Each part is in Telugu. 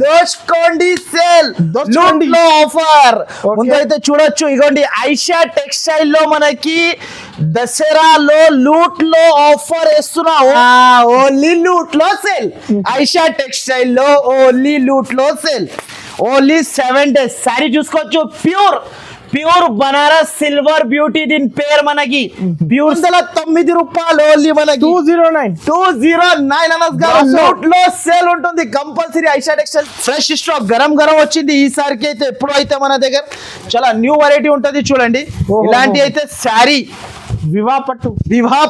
దోచుకోండి సేల్ లో ఆఫర్ ముందైతే చూడొచ్చు. ఇగోండి ఐషా టెక్స్టైల్ లో మనకి దసరాలో లూట్ లో ఆఫర్ వేస్తున్నా. ఓన్లీ లూట్ లో సేల్. ఐషా టెక్స్టైల్ లో ఓన్లీ లూట్ లో సేల్. ఓన్లీ 7 days సారీ చూసుకోవచ్చు. ప్యూర్ బనారస్ సిల్వర్ బ్యూటీ దీని పేరు మనకి ప్యూర్ 9 రూపాయలు ఓన్లీ మనకి 209 అనస్ గారు లూట్ లో సేల్ ఉంటుంది compulsory. Aisha textile fresh stock garam వచ్చింది ఈసారికి అయితే. ఎప్పుడు అయితే మన దగ్గర చాలా న్యూ వెరైటీ ఉంటది చూడండి. ఇలాంటి అయితే శారీ వివాహ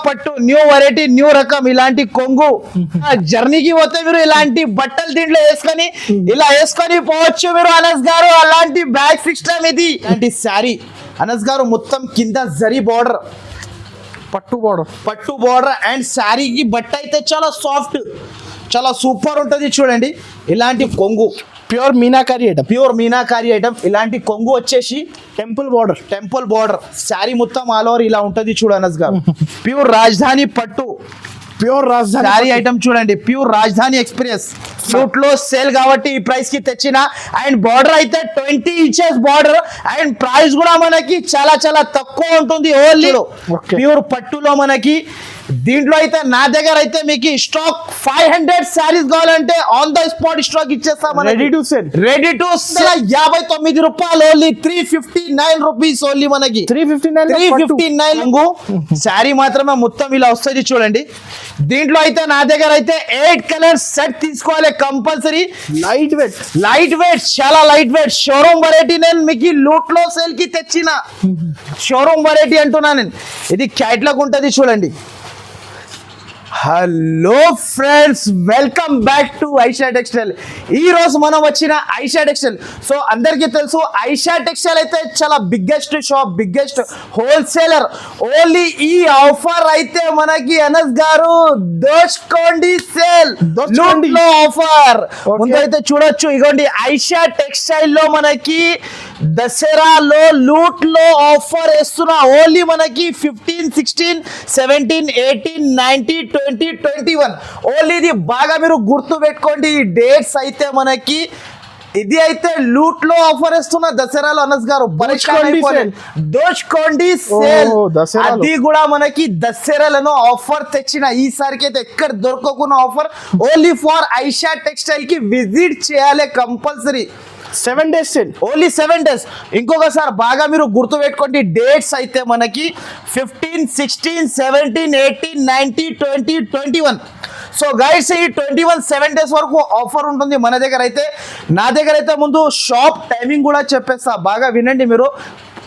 పట్టు న్యూ వెరైటీ న్యూ రకం. ఇలాంటి కొంగు జర్నీకి పోతే మీరు ఇలాంటి బట్టలు దీంట్లో వేసుకొని ఇలా వేసుకొని పోవచ్చు మీరు అనస్ గారు. అలాంటి బ్యాగ్ సిస్టమ్ ఇది. ఇలాంటి శారీ అనస్ గారు మొత్తం కింద జరీ బార్డర్ పట్టు బార్డర్ అండ్ శారీకి బట్ట అయితే చాలా సాఫ్ట్ చాలా సూపర్ ఉంటది చూడండి. ఇలాంటి కొంగు ప్యూర్ మీనాకారి ఐటమ్. ఇలాంటి కొంగు వచ్చేసి టెంపుల్ బార్డర్ శారీ మొత్తం ఆల్ ఓవర్ ఇలా ఉంటది చూడు అనస్ గారు. ప్యూర్ రాజధాని పట్టు శారీ ఐటమ్ చూడండి. ప్యూర్ రాజధాని ఎక్స్ప్రెస్ ఫ్లూట్ లో సేల్ కాబట్టి ఈ ప్రైస్ కి తెచ్చిన. అండ్ బార్డర్ అయితే 20 inches బార్డర్ అండ్ ప్రైస్ కూడా మనకి చాలా తక్కువ ఉంటుంది. ఓన్లీ ప్యూర్ పట్టులో మనకి దీంట్లో అయితే నా దగ్గర అయితే మీకు స్టాక్ 500 శారీస్ కావాలంటే ఆన్ ద స్పాట్ స్టాక్ ఇచ్చేస్తాం. రెడీ టు సేల్ 59 రూపాయలు ఓన్లీ 359 రూపీస్ ఓన్లీ మనకి 359 శారీ మాత్రమే మొత్తం ఇలా వస్తుంది చూడండి. దీంట్లో అయితే నా దగ్గర అయితే 8 కలర్ సెట్ తీసుకోవాలి కంపల్సరీ. లైట్ వెయిట్ చాలా లైట్ వెయిట్ షోరూమ్ వెరైటీ. నేను మీకు లూట్ లో సేల్ కి తెచ్చిన షోరూమ్ వెరైటీ అంటున్నా నేను. ఇది క్యాట్లాగ్ ఉంటది చూడండి. Hello friends, welcome back to Aisha textile. ఈ రోజు మనం వచ్చిన ఐషా టెక్స్టైల్. సో అందరికీ తెలుసు ఐషా టెక్స్టైల్ అయితే చాలా biggest shop, biggest wholesaler. Only ఈ ఆఫర్ అయితే మనకి అనస్ గారు దోచుకోండి సేల్ లూట్ లో ఆఫర్. ముందైతే చూడొచ్చు ఇగోండి ఐషా టెక్స్టైల్ లో మనకి దసరాలో లూట్ లో ఆఫర్ వేస్తున్నా. ఓన్లీ మనకి 15, 16, 17, 18, 19, 20, 21 ఓన్లీ. ఇది బాగా మీరు గుర్తు పెట్టుకోండి ఈ డేట్స్ అయితే మనకి. ఇది అయితే లూట్ లో ఆఫర్ ఇస్తున్న దసరాలో అనస్ గారు దోచుకోండి సేల్. అది కూడా మనకి దసరాలను ఆఫర్ తెచ్చిన ఈసారికి అయితే ఎక్కడ దొరకకున్న offer. Only for Aisha textile కి విజిట్ చేయాలి compulsory. 7 days sale only 7 days. ఇంకొకసారి బాగా మీరు గుర్తు పెట్టుకోండి డేట్స్ అయితే మనకి 15, 16, 17, 18, 19, 20, 21. సో గైడ్స్ ఈ 21 7 days వరకు ఆఫర్ ఉంటుంది మన దగ్గర అయితే. నా దగ్గర అయితే ముందు షాప్ టైమింగ్ కూడా చెప్పేస్తా, బాగా వినండి మీరు.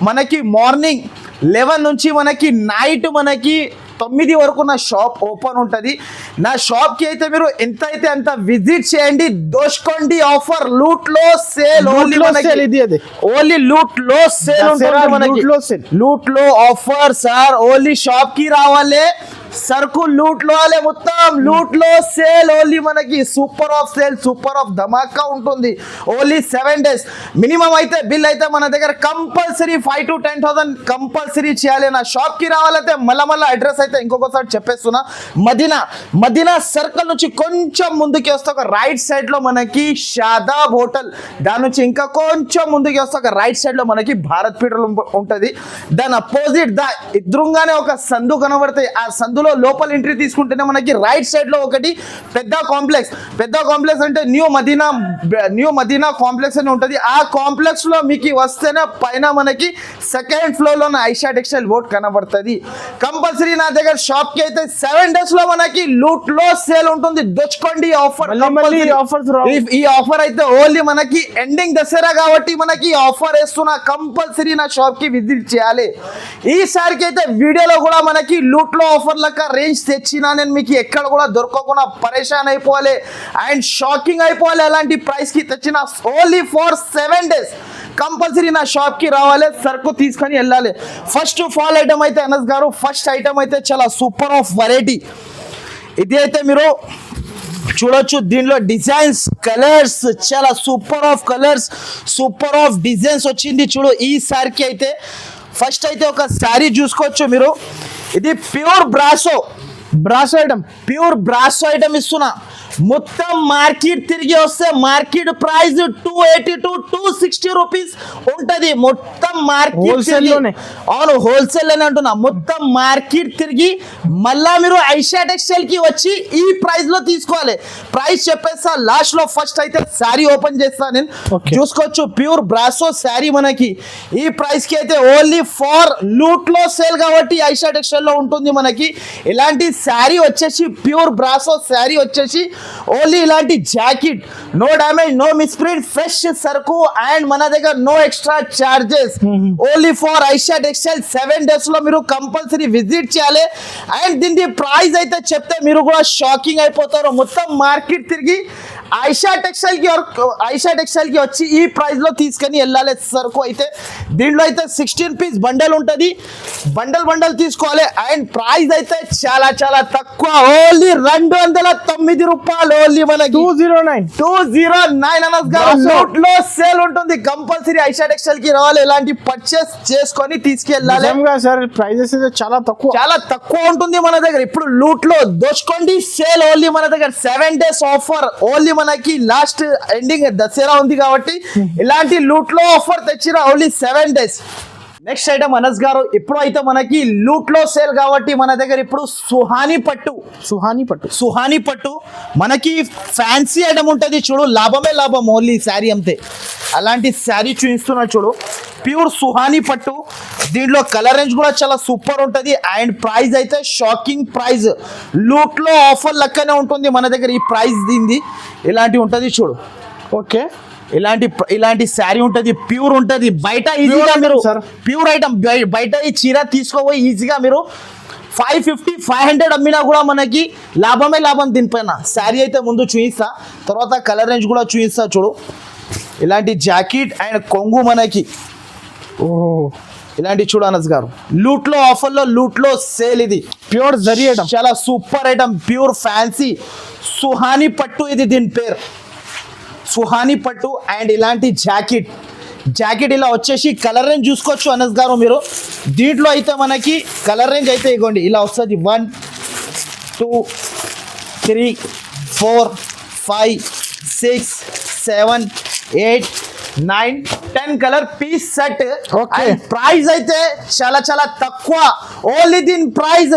మనకి మార్నింగ్ 11 నుంచి మనకి నైట్ మనకి 9 వరకు నా షాప్ ఓపెన్ ఉంటుంది. నా షాప్ కి అయితే మీరు ఎంత అయితే అంత విజిట్ చేయండి. దోచుకోండి ఆఫర్ లూట్ లో సేల్. ఓన్లీ లూట్ లో సేల్ ఉంటుంది మనకి. లూట్ లో ఆఫర్ సార్. ఓన్లీ షాప్ కి రావాలి, సరుకు లూట్ లో వాళ్ళే మొత్తం లూట్ లో సేల్. ఓన్లీ మనకి super off sale, super off ధమాకా ఉంటుంది. Only 7 days. మినిమం అయితే బిల్ అయితే మన దగ్గర కంపల్సరీ 5 to 10,000 కంపల్సరీ చేయాలి. నా షాప్ కి రావాలంటే మళ్ళా అడ్రస్ అయితే ఇంకొకసారి చెప్పేస్తున్నా. మదీనా సర్కిల్ నుంచి కొంచెం ముందుకి వస్తే ఒక రైట్ సైడ్ లో మనకి షాదాబ్ హోటల్, దాని నుంచి ఇంకా కొంచెం ముందుకి వస్తే ఒక రైట్ సైడ్ లో మనకి భారత్ పెట్రోల్ ఉంటది. దాని అపోజిట్ ఎదురుగానే ఒక సందు కనబడతాయి. ఆ సందులో లోపల ఎంట్రీ తీసుకుంటేనే మనకి రైట్ సైడ్ లో ఒకటి పెద్ద కాంప్లెక్స్ అంటే న్యూ మదీనా కాంప్లెక్స్ అని ఉంటది. ఆ కాంప్లెక్స్ లో మీకు వస్తేనే పైన మనకి 2nd floor లో ఐషా టెక్స్టైల్ బోర్డ్ కనబడుతుంది. కంపల్సరీ నా దగ్గర షాప్ కి అయితే 7 days లో మనకి లూట్ లో సేల్ ఉంటుంది. దోచుకోండి ఆఫర్. ఈ ఆఫర్ అయితే ఓన్లీ మనకి ఎండింగ్ దసరా కాబట్టి మనకి ఆఫర్ వేస్తున్నా. కంపల్సరీ నా షాప్ కి విజిట్ చేయాలి. ఈసారికి అయితే వీడియోలో కూడా మనకి లూట్ లో ఆఫర్ లెక్క రేంజ్ తెచ్చినా నేను. మీకు ఎక్కడ కూడా దొరకకుండా పరేషాన్ అయిపోవాలి అండ్ షాకింగ్ అయిపోవాలి. అలాంటి ప్రైస్ కి తెచ్చిన ఓన్లీ ఫర్ 7 days. కంపల్సరీ నా షాప్ కి రావాలి, సరుకు తీసుకొని వెళ్ళాలి. ఫస్ట్ ఆఫ్ ఆల్ ఐటమ్ అయితే అనస్ గారు, ఫస్ట్ ఐటమ్ అయితే చాలా సూపర్ ఆఫ్ వెరైటీ. ఇది అయితే మీరు చూడొచ్చు. దీనిలో డిజైన్స్, కలర్స్ చాలా super of colours, super of designs వచ్చింది చూడు ఈసారికి అయితే. ఫస్ట్ అయితే ఒక శారీ చూసుకోవచ్చు మీరు. ఇది pure brasso item, pure brasso item ఇస్తున్నా. మొత్తం మార్కెట్ తిరిగి వస్తే మార్కెట్ ప్రైస్ 280 to 260 రూపీస్ ఉంటది. మొత్తం మార్కెట్ అవును హోల్సేల్ అని అంటున్నా. మొత్తం మార్కెట్ తిరిగి మళ్ళా మీరు ఐషా టెక్స్టైల్ కి వచ్చి ఈ ప్రైస్ లో తీసుకోవాలి. ప్రైస్ చెప్పేస్తా లాస్ట్ లో. ఫస్ట్ అయితే శారీ ఓపెన్ చేస్తా నేను. చూసుకోవచ్చు ప్యూర్ బ్రాసో శారీ మనకి ఈ ప్రైస్ కి అయితే ఓన్లీ ఫార్ లూట్ లో సేల్ కాబట్టి ఐషా టెక్స్టైల్ లో ఉంటుంది మనకి. ఇలాంటి శారీ వచ్చేసి ప్యూర్ బ్రాసో శారీ వచ్చేసి ఓన్లీ ఇలాంటి jacket, no damage, no misprint, fresh సరుకు అండ్ మన దగ్గర no extra charges. Only for Aisha textile 7 days లో మీరు కంపల్సరీ విజిట్ చేయాలి. అండ్ దీని ప్రైస్ అయితే చెప్తే మీరు కూడా షాకింగ్ అయిపోతారు. మొత్తం మార్కెట్ తిరిగి ఐషా టెక్స్టైల్ కి వచ్చి ఈ ప్రైస్ లో తీసుకొని వెళ్ళాలి సరుకు. అయితే దీంట్లో అయితే 16 piece బండల్ ఉంటుంది. బండల్ తీసుకోవాలి. అండ్ ప్రైస్ అయితే చాలా చాలా తక్కువ, ఓన్లీ 209 రూపాయలు. ఓన్లీ మనకి 209 లూట్ లో సేల్ ఉంటుంది. కంపల్సరీ ఐషా టెక్స్టైల్ కి రావాలి, ఇలాంటి పర్చేస్ చేసుకొని తీసుకెళ్ళాలి. ప్రైజెస్ చాలా తక్కువ ఉంటుంది మన దగ్గర. ఇప్పుడు లూట్ లో దోచుకోండి సేల్ ఓన్లీ మన దగ్గర 7 days ఆఫర్. ఓన్లీ మనకి లాస్ట్ ఎండింగ్ దసరా ఉంది కాబట్టి ఇలాంటి లూట్ లో ఆఫర్ తెచ్చిరా only 7 days. Next item Anas గారు, ఇప్పుడు అయితే మనకి లూట్ లో సేల్ కాబట్టి మన దగ్గర ఇప్పుడు సుహానీ పట్టు మనకి ఫ్యాన్సీ ఐటమ్ ఉంటుంది చూడు, లాభమే లాభం ఓన్లీ శారీ అంతే. అలాంటి శారీ చూపిస్తున్నా చూడు, ప్యూర్ సుహానీ పట్టు. దీంట్లో కలర్ రేంజ్ కూడా చాలా సూపర్ ఉంటుంది. అండ్ ప్రైస్ అయితే షాకింగ్ ప్రైస్, లూట్ లో ఆఫర్ లెక్కనే ఉంటుంది మన దగ్గర. ఈ ప్రైస్ దీంది ఇలాంటి ఉంటుంది చూడు. ఓకే, ఇలాంటి శారీ ఉంటుంది, ప్యూర్ ఉంటుంది. బయట ఈజీగా మీరు ప్యూర్ ఐటమ్ బయట ఈ చీర తీసుకోపోయి ఈజీగా మీరు 550-500 అమ్మినా కూడా మనకి లాభమే లాభం దీనిపైన. శారీ అయితే ముందు చూపిస్తా, తర్వాత కలర్ రేంజ్ కూడా చూపిస్తా చూడు. ఇలాంటి జాకెట్ అండ్ కొంగు మనకి ఇలాంటి చూడు అనస్ గారు, లూట్ లో ఆఫర్ లో లూట్ లో సేల్. ఇది ప్యూర్ జరీ ఐటమ్, చాలా super item, pure fancy Suhani పట్టు. ఇది దీని పేరు సుహానీ పట్టు. అండ్ ఇలాంటి జాకెట్ ఇలా వచ్చేసి కలర్ రేంజ్ చూసుకోవచ్చు అనస్ గారు మీరు. దీంట్లో అయితే మనకి కలర్ రేంజ్ అయితే ఇవ్వండి ఇలా వస్తుంది. 1 2 3 4 5 6 7 8 9 10 కలర్ పీస్ సెట్. ప్రైస్ అయితే చాలా చాలా తక్కువ, ఓన్లీ దీని ప్రైస్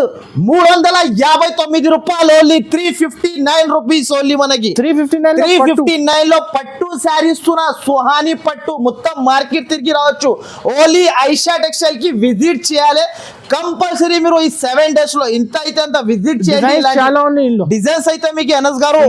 359 రూపాయలు. Only 359 rupees. ఓన్లీ మనకి 359 లో పట్టు శారీ ఇస్తున్నా, సుహానీ పట్టు. మొత్తం మార్కెట్ తిరిగి రావచ్చు. ఓన్లీ ఐషా టెక్స్టైల్ కి విజిట్ చేయాలి కంపల్సరీ. మీరు ఈ 7 days లో ఇంత అయితే అంత విజిట్ చేయాలి. డిజైన్స్ అయితే మీకు అనస్ గారు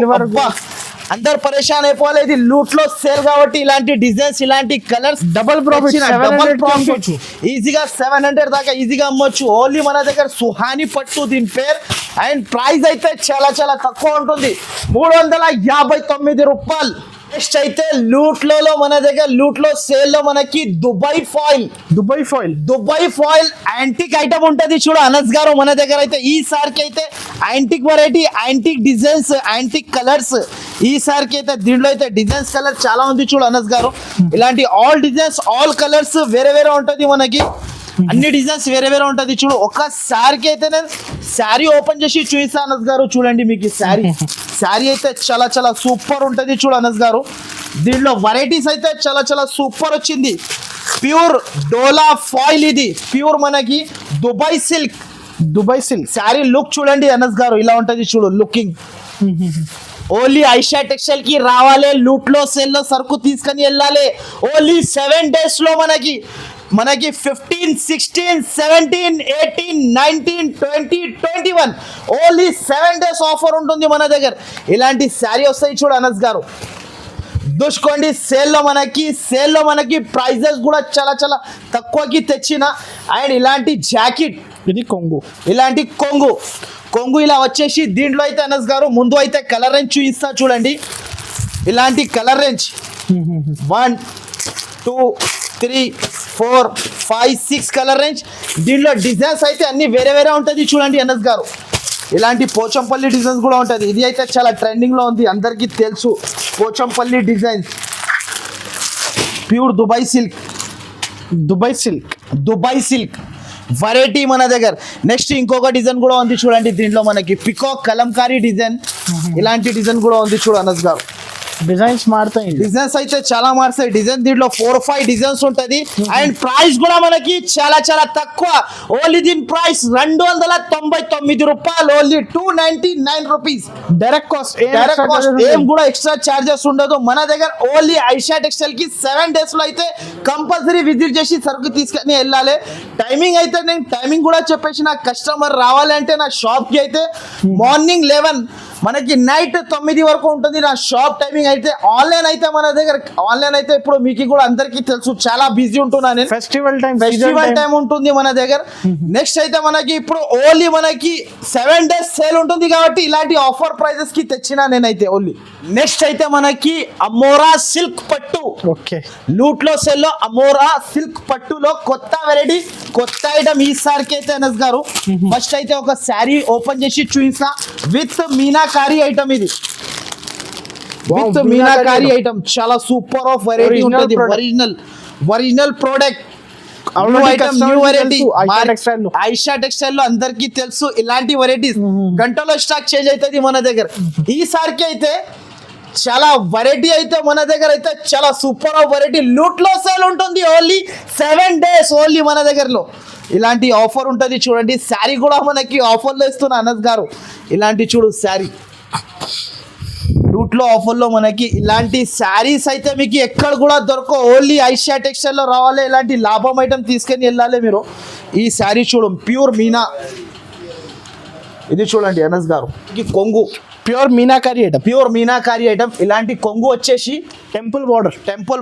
అందరు పరేషాన్ అయిపోవాలి. ఇది లూట్ లో సేల్ కాబట్టి ఇలాంటి డిజైన్స్, ఇలాంటి కలర్స్ డబుల్ ప్రాఫిట్ ఈజీగా 700 దాకా ఈజీగా అమ్మొచ్చు. ఓన్లీ మన దగ్గర సుహానీ పట్టు దీని పేరు. అండ్ ప్రైస్ అయితే చాలా చాలా తక్కువ ఉంటుంది, 359 రూపాయలు. నెక్స్ట్ అయితే లూట్ లో మన దగ్గర లూట్ లో సేల్ లో మనకి దుబాయ్ ఫాయిల్ యాంటిక్ ఐటమ్ ఉంటది చూడు అనస్ గారు. మన దగ్గర అయితే ఈ సారికి అయితే antique variety, antique designs, antique colours. ఈ సారికి అయితే దీంట్లో అయితే డిజైన్స్ కలర్ చాలా ఉంది చూడు అనస్ గారు. ఇలాంటి ఆల్ డిజైన్స్ ఆల్ కలర్స్ వేరే వేరే ఉంటది మనకి. అన్ని డిజైన్స్ వేరే వేరే ఉంటది చూడు. ఒక్కసారికి అయితే నేను శారీ ఓపెన్ చేసి చూపిస్తాను అనస్ గారు. చూడండి మీకు శారీ అయితే చాలా చాలా సూపర్ ఉంటది చూడు అనస్ గారు. దీంట్లో వెరైటీస్ అయితే చాలా చాలా సూపర్ వచ్చింది. ప్యూర్ డోలా ఫాయిల్, ఇది ప్యూర్ మనకి దుబాయ్ సిల్క్ శారీ. లుక్ చూడండి అనస్ గారు, ఇలా ఉంటది చూడు లుకింగ్. ఓన్లీ ఐషా టెక్స్టైల్ కి రావాలి, లూట్ లో సేల్ లో సరుకు తీసుకొని వెళ్ళాలి. ఓన్లీ 7 days లో మనకి 15, 16, 17, 18, 19, 20, 21 ఓన్లీ 7 days ఆఫర్ ఉంటుంది మన దగ్గర. ఇలాంటి శారీ వస్తాయి చూడు అనస్ గారు, దూసుకోండి. సేల్లో మనకి ప్రైజెస్ కూడా చాలా చాలా తక్కువకి తెచ్చిన. అండ్ ఇలాంటి జాకెట్, ఇది కొంగు, ఇలాంటి కొంగు ఇలా వచ్చేసి దీంట్లో అయితే అనస్ గారు ముందు అయితే కలర్ రేంజ్ చూపిస్తా చూడండి. ఇలాంటి కలర్ రేంజ్ 1 2 3 4 5 6 కలర్ రేంజ్. దీంట్లో డిజైన్స్ అయితే అన్ని వేరే వేరే ఉంటుంది చూడండి అనస్ గారు. ఇలాంటి పోచంపల్లి డిజైన్స్ కూడా ఉంటుంది. ఇది అయితే చాలా ట్రెండింగ్ లో ఉంది, అందరికీ తెలుసు. Pochampally designs, pure Dubai silk variety మన దగ్గర. నెక్స్ట్ ఇంకొక డిజైన్ కూడా ఉంది చూడండి, దీంట్లో మనకి పికాక్ కలంకారీ డిజైన్, ఇలాంటి డిజైన్ కూడా ఉంది చూడు అనస్ గారు. డిజైన్స్ మారుతాయి. డిజైన్స్ అయితే చాలా మారుతాయి. డిజైన్ దీంట్లో 4-5 డిజైన్స్ ఉంటది. అండ్ ప్రైస్ కూడా మనకి చాలా చాలా తక్కువ. ఓన్లీ దీని ప్రైస్ 299 రూపాయలు, ఓన్లీ 299 రూపీస్. డైరెక్ట్ కాస్ట్, ఏం కూడా ఎక్స్ట్రా చార్జెస్ ఉండదు. మన దగ్గర ఓన్లీ ఐషా టెక్స్టైల్ కి 7 days లో అయితే కంపల్సరీ విజిట్ చేసి సరుకు తీసుకొని వెళ్ళాలి. టైమింగ్ అయితే నేను టైమింగ్ కూడా చెప్పేసి, నా కస్టమర్ రావాలంటే నా షాప్ కి అయితే మార్నింగ్ 11 మనకి నైట్ 9 వరకు ఉంటుంది నా షాప్ టైమింగ్. అయితే ఆన్లైన్ అయితే మన దగ్గర ఆన్లైన్ అయితే ఇప్పుడు మీకు కూడా అందరికీ తెలుసు, చాలా బిజీ ఉంటున్నా నేను. ఫెస్టివల్ టైం ఉంటుంది మన దగ్గర. నెక్స్ట్ అయితే మనకి ఇప్పుడు ఓన్లీ మనకి 7 days సేల్ ఉంటుంది కాబట్టి ఇలాంటి ఆఫర్ ప్రైజెస్ కి తెచ్చినా నేనైతే ఓన్లీ. నెక్స్ట్ అయితే మనకి అమోరా సిల్క్ పట్టు. ఓకే, లూట్ లో సెల్ లో అమోరా సిల్క్ పట్టులో కొత్త వెరైటీ, కొత్త ఐటమ్ ఈసారికి అయితే అనస్ గారు. ఫస్ట్ అయితే ఒక శారీ ఓపెన్ చేసి చూపిస్తా. విత్ మీనాకారి ఐటమ్ ఇది, విత్ మీనాకారి ఐటమ్ చాలా సూపర్ ఆఫ్ వెరైటీ ఉంటుంది. Original product, new variety. Aisha textile లో అందరికీ తెలుసు ఇలాంటి వెరైటీస్ గంటలో స్టాక్ చేంజ్ అవుతుంది మన దగ్గర. ఈసారికి అయితే చాలా వెరైటీ అయితే మన దగ్గర అయితే చాలా సూపర్ ఆఫ్ వెరైటీ. లూట్ లో సేల్ ఉంటుంది ఓన్లీ 7 days ఓన్లీ మన దగ్గరలో. ఇలాంటి ఆఫర్ ఉంటుంది చూడండి. శారీ కూడా మనకి ఆఫర్లో ఇస్తున్నా అనస్ గారు. ఇలాంటి చూడు శారీ లూట్లో ఆఫర్లో మనకి ఇలాంటి శారీస్ అయితే మీకు ఎక్కడ కూడా దొరకవు. ఓన్లీ ఐషా టెక్స్టైల్లో రావాలి, ఇలాంటి లాభం ఐటమ్ తీసుకొని వెళ్ళాలి మీరు. ఈ శారీ చూడు, ప్యూర్ మీనా. ఇది చూడండి అనస్ గారు, కొంగు ప్యూర్ మీనాకారి ఐటమ్. ఇలాంటి కొంగు వచ్చేసి టెంపుల్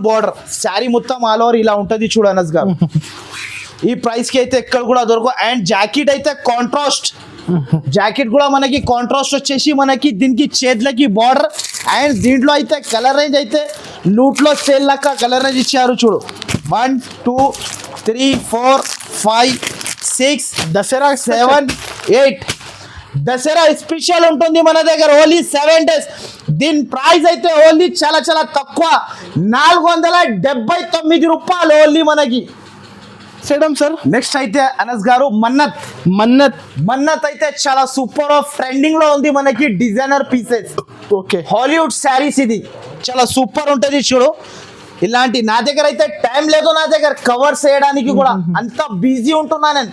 బార్డర్ శారీ మొత్తం ఆల్ ఓవర్ ఇలా ఉంటుంది చూడు అనస్ గారు. ఈ ప్రైస్ కి అయితే ఎక్కడ కూడా దొరకవు. అండ్ జాకెట్ అయితే కాంట్రాస్ట్, జాకెట్ కూడా మనకి కాంట్రాస్ట్ వచ్చేసి మనకి దీనికి చేతులకి బార్డర్. అండ్ దీంట్లో అయితే కలర్ రేంజ్ అయితే లూట్ లో సేల్ లెక్క కలర్ రేంజ్ ఇచ్చారు చూడు. 1 2 3 4 5 6 దసరా 7 8 దసరా స్పెషల్ ఉంటుంది మన దగ్గర ఓన్లీ 7 days. దీని ప్రైస్ అయితే ఓన్లీ చాలా చాలా తక్కువ, 479 రూపాయలు ఓన్లీ మనకి. సార్ నెక్స్ట్ అయితే అనస్ గారు మన్నత్ అయితే చాలా సూపర్ ఆఫ్ ట్రెండింగ్ లో ఉంది మనకి. Designer pieces, okay, Hollywood saris. ఇది చాలా సూపర్ ఉంటది చూడు. ఇలాంటి నా దగ్గర అయితే టైం లేదు, నా దగ్గర కవర్స్ చేయడానికి కూడా అంత బిజీ ఉంటున్నా నేను.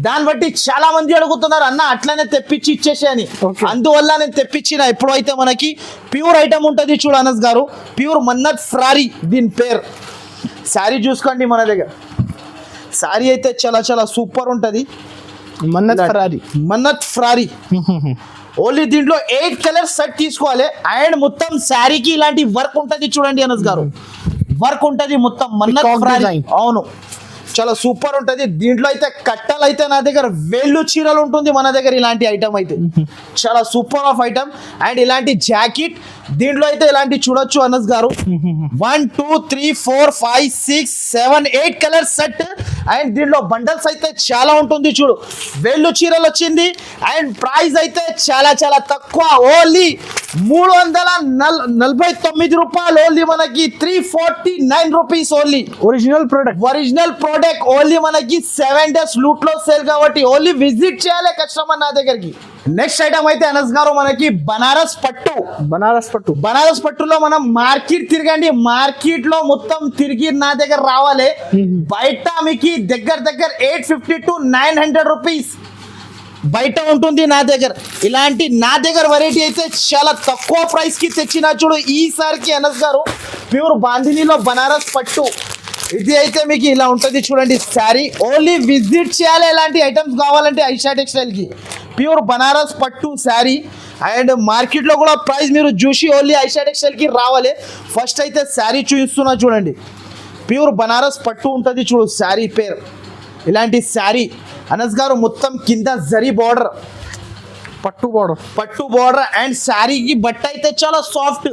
దాన్ని బట్టి చాలా మంది అడుగుతున్నారు అన్న అట్లనే తెప్పించి ఇచ్చేసి అని. అందువల్ల నేను తెప్పించిన. ఇప్పుడు అయితే మనకి ప్యూర్ ఐటమ్ ఉంటుంది చూడు అనస్ గారు, ప్యూర్ మన్నత్ ఫ్రారీ దీని పేరు. శారీ చూసుకోండి మన దగ్గర. శారీ అయితే చాలా చాలా సూపర్ ఉంటుంది. మన్నత్ ఫ్రారీ ఓన్లీ దీంట్లో 8 కలర్స్ సెట్ తీసుకోవాలి. అండ్ మొత్తం శారీకి ఇలాంటి వర్క్ ఉంటుంది చూడండి అనస్ గారు, వర్క్ ఉంటుంది మొత్తం మన్నత్ ఫ్రారీ. అవును, చాలా సూపర్ ఉంటుంది. దీంట్లో అయితే కట్టలు అయితే నా దగ్గర వేళ్ళు చీరలు ఉంటుంది మన దగ్గర. ఇలాంటి ఐటమ్ అయితే చాలా సూపర్ ఆఫ్ ఐటమ్. అండ్ ఇలాంటి జాకెట్ దీంట్లో అయితే ఇలాంటి చూడొచ్చు అనస్ గారు. 1 2 3 4 5 6 7 8 కలర్ సెట్. అండ్ దీంట్లో బండల్స్ అయితే చాలా ఉంటుంది చూడు. వేళ్ళు చీరలు వచ్చింది. అండ్ ప్రైస్ అయితే చాలా చాలా తక్కువ, ఓన్లీ 349 రూపాయలు ఓన్లీ మనకి. 349 rupees only. Original product only మనకి 7 days లూట్ లో సేల్ కాబట్టి ఓన్లీ విజిట్ చేయాలి కస్టమర్ నా దగ్గరికి. నెక్స్ట్ ఐటమ్ అయితే అనస్ గారు మనకి బనారస్ పట్టులో మనం మార్కెట్ తిరగండి, మార్కెట్ లో మొత్తం తిరిగి నా దగ్గర రావాలి. బయట మీకు దగ్గర 850 to 900 రూపీస్ బయట ఉంటుంది నా దగ్గర. ఇలాంటి నా దగ్గర వెరైటీ అయితే చాలా తక్కువ ప్రైస్ కి తెచ్చిన చూడు ఈసారికి అనస్ గారు. ప్యూర్ బాందినీలో బనారస్ పట్టు ఇది అయితే మీకు ఇలా ఉంటుంది చూడండి శారీ. ఓన్లీ విజిట్ చేయాలి ఇలాంటి ఐటమ్స్ కావాలంటే ఐషా టెక్స్టైల్ కి. ప్యూర్ బనారస్ పట్టు శారీ. అండ్ మార్కెట్లో కూడా ప్రైస్ మీరు చూసి ఓన్లీ ఐషా టెక్స్టైల్ కి రావాలి. ఫస్ట్ అయితే శారీ చూపిస్తున్నా చూడండి. ప్యూర్ బనారస్ పట్టు ఉంటుంది చూడు శారీ పేరు. ఇలాంటి శారీ అనస్ గారు మొత్తం కింద జరీ బార్డర్, పట్టు బార్డర్. అండ్ శారీకి బట్ట అయితే చాలా సాఫ్ట్,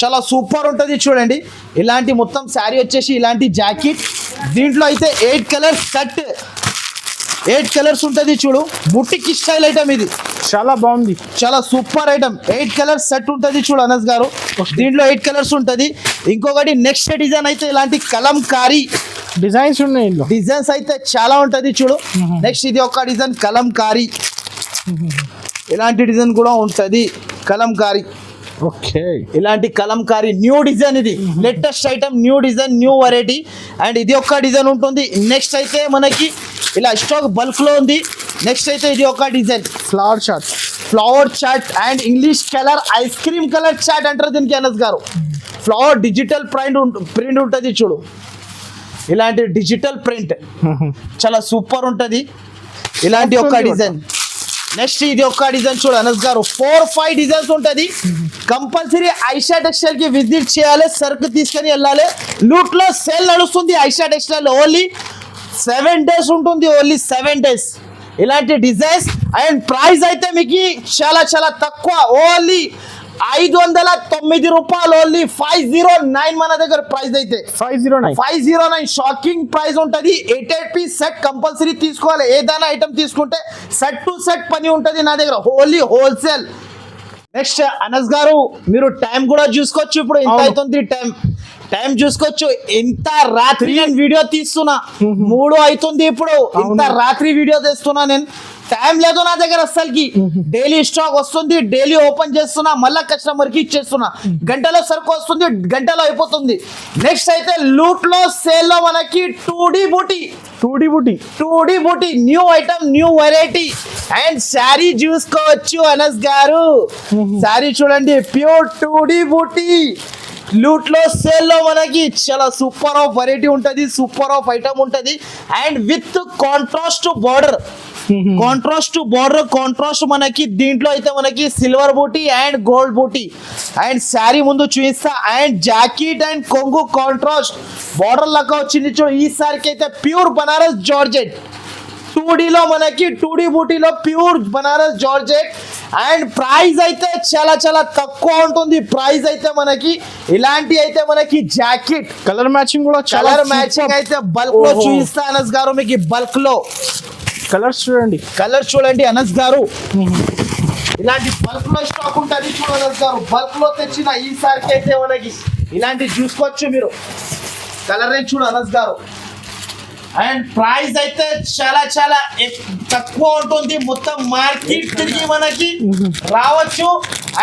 చాలా సూపర్ ఉంటుంది చూడండి. ఇలాంటి మొత్తం శారీ వచ్చేసి ఇలాంటి జాకెట్. దీంట్లో అయితే 8 కలర్స్ సెట్, 8 కలర్స్ ఉంటుంది చూడు. బుటిక్ స్టైల్ ఐటమ్ ఇది, చాలా బాగుంది, చాలా సూపర్ ఐటమ్. 8 కలర్స్ సెట్ ఉంటుంది చూడు అనస్ గారు. దీంట్లో 8 కలర్స్ ఉంటుంది. ఇంకొకటి నెక్స్ట్ డిజైన్ అయితే ఇలాంటి కలంకారీ డిజైన్స్ ఉన్నాయి ఇందులో. డిజైన్స్ అయితే చాలా ఉంటది చూడు. నెక్స్ట్ ఇది ఒక డిజైన్ కలంకారీ, ఇలాంటి డిజైన్ కూడా ఉంటది కలంకారీ. ఓకే, ఇలాంటి కలంకారీ న్యూ డిజైన్, ఇది latest item, new design, new variety. And ఇది ఒక డిజైన్ ఉంటుంది. నెక్స్ట్ అయితే మనకి ఇలా స్టాక్ బల్క్ లో ఉంది. నెక్స్ట్ అయితే ఇది ఒక design flower chart, flower chat and English colour, ice cream colour chat అంటారు దీనికి అనస్ గారు. ఫ్లవర్ డిజిటల్ ప్రింట్ ఉంటుంది చూడు, ఇలాంటి డిజిటల్ ప్రింట్ చాలా సూపర్ ఉంటుంది. ఇలాంటి ఒక డిజైన్. నెక్స్ట్ ఇది ఒక డిజైన్ చూడు అనస్ గారు, 4-5 డిజైన్స్ ఉంటుంది. కంపల్సరీ ఐషా టెక్స్టైల్ కి విజిట్ చేయాలి, సరుకు తీసుకొని వెళ్ళాలి. లూట్ లో సేల్ నడుస్తుంది ఐషా టెక్స్టైల్. ఓన్లీ 7 days ఉంటుంది, ఓన్లీ 7 days. ఇలాంటి డిజైన్స్ అండ్ ప్రైస్ అయితే మీకు చాలా చాలా తక్కువ, ఓన్లీ 509 రూపాయలు, ఓన్లీ 509 మన దగ్గర ప్రైస్ అయితే 509 షాకింగ్ ప్రైస్ ఉంటుంది. 8 పీస్ సెట్ కంపల్సరీ తీసుకోవాలి. ఏదైనా ఐటమ్ తీసుకుంటే సెట్ టు సెట్ పని ఉంటుంది నా దగ్గర, ఓన్లీ హోల్సేల్. నెక్స్ట్ అనస్ గారు మీరు టైం కూడా చూసుకోవచ్చు. ఇప్పుడు ఎంత అవుతుంది టైం చూసుకోవచ్చు. ఇంత రాత్రి నేను వీడియో తీస్తున్నా, 3 అవుతుంది ఇప్పుడు. ఇంత రాత్రి వీడియో తీస్తున్నా నేను, టైం లేదు నా దగ్గర అస్సలకి. డైలీ స్టాక్ వస్తుంది, డైలీ ఓపెన్ చేస్తున్నా, మళ్ళీ కస్టమర్ కి ఇచ్చేస్తున్నా. గంటలో సరుకు వస్తుంది, గంటలో అయిపోతుంది. నెక్స్ట్ అయితే లూట్ లో సేల్ లో మనకి 2D బూటీ new item, new variety. And sari చూసుకోవచ్చు అనస్ గారు, శారీ చూడండి, ప్యూర్ 2D బూటీ. లూట్ లో సేల్ లో మనకి చాలా సూపర్ ఆఫ్ వెరైటీ ఉంటుంది, సూపర్ ఆఫ్ ఐటమ్ ఉంటుంది. And with contrast border, contrast మనకి దీంట్లో అయితే మనకి సిల్వర్ బూటీ అండ్ గోల్డ్ బూటీ. అండ్ శారీ ముందు చూపిస్తా. అండ్ జాకెట్ అండ్ కొంగు కాంట్రాస్ట్ బార్డర్ లాగా వచ్చింది చూడు. ఈ సారికి అయితే ప్యూర్ బనారస్ జార్జెట్ 2D లో మనకి 2D బూటీలో pure Banaras georgette. And price అయితే చాలా చాలా తక్కువ ఉంటుంది. ప్రైస్ అయితే మనకి ఇలాంటి అయితే మనకి జాకెట్ కలర్ మ్యాచింగ్ కూడా, కలర్ మ్యాచింగ్ అయితే బల్క్ లో చూపిస్తా అనస్ గారు మీకు. బల్క్ లో కలర్స్ చూడండి అనస్ గారు, ఇలాంటి బల్క్ లో స్టాక్ ఉంటుంది చూడు అనస్ గారు. బల్క్ లో తెచ్చిన ఈసారికి అయితే మనకి ఇలాంటి చూసుకోవచ్చు మీరు. కలర్ చూడు అనస్ గారు. అండ్ ప్రైస్ అయితే చాలా చాలా తక్కువ ఉంటుంది. మొత్తం మార్కెట్ తిరిగి మనకి రావచ్చు.